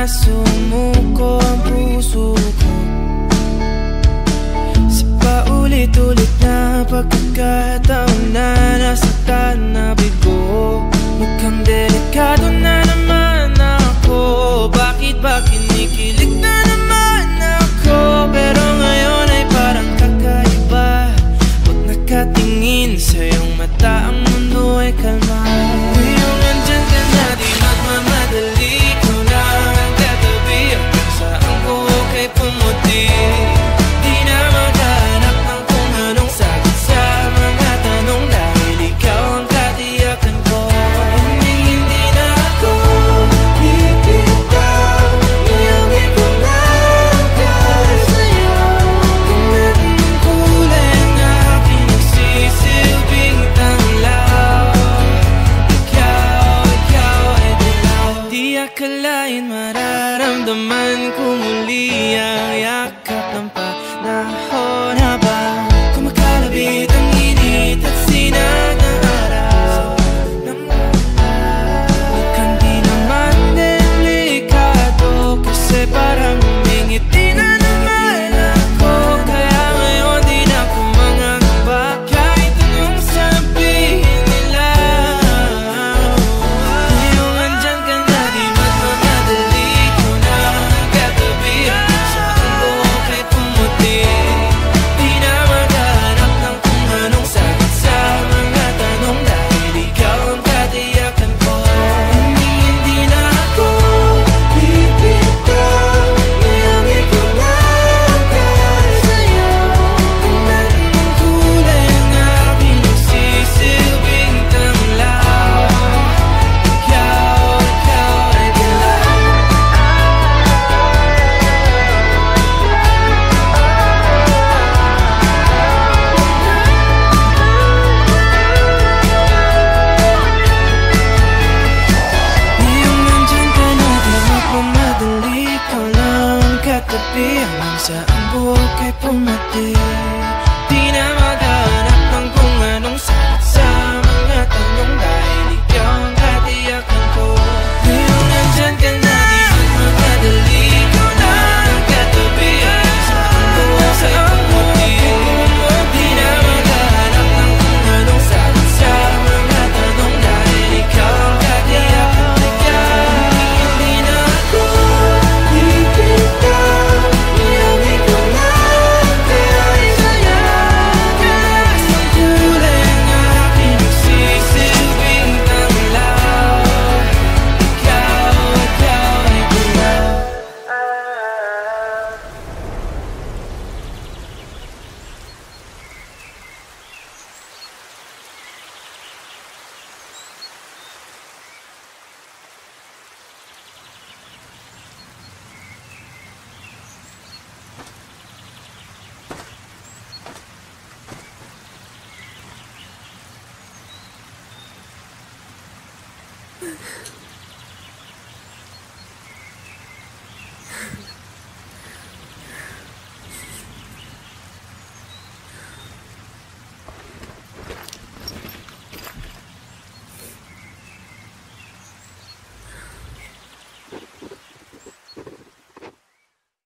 sumuko ang puso ko sa paulit-ulit na pagkakataon na nasaktan na bigo. Mukhang delikado na naman ako. Bakit ba kinikilig na naman ako? Pero ngayon ay parang kakaiba. Pag nakatingin sa iyong mata, ang mundo ay kalma. Ngayong andyan ka na, di magmamadali. Ikaw lang ang katabi, hanggang saan ko kay pumuti. Di na maghanap ng kung anong sagot sa mga tanong, dahil ikaw ang katiyakan ko. Hindi na ako bibitaw, ngayong ikaw lang para sa'yo. Kung natin ang kulay ang aking nagsisilbing tanglaw. Ikaw ay dilaw. Di akalain mararamdaman ko muli ang yakap ng panahon habang kumakalabit ang init at sinag ng araw. Mukhang di naman delikado, kasi parang humingiti na naman ako. Kaya ngayon di na ako mangangamba, kahit anong sabihin nila. Ngayong andyan ka na, di magmamadali. Ikaw na ang katabi, hanggang saan ko kay pumuti. Di na maghanap ng kung anong sagot sa mga tanong, dahil ikaw ang katiyakan ko. Hindi na ako bibitaw, ngayong ikaw lang para sa'yo. Kung natin ang kulay ang aking nagsisilbing tanglaw. Ikaw ay dilaw. Ngayong nandyan ka na, di magmamadali. Ikaw lang ang katabi, hanggang saan buhok ay pumati. Di na maghanap ng kung anong sagot sa mga tanong, dahil ikaw ang katiyakan ko. Ngayong nandyan ka na, di magmamadali. Ikaw lang ang katabi, hanggang saan buhok ay pumati. Di na maghanap ng kung anong sagot sa mga tanong, dahil ikaw ang katiyakan ko. Hindi na ako bibitaw, ngayong ikaw lang para sa'yo. Kahit ang kulay ang aking nagsisilbing tanglaw. Ikaw ay dilaw.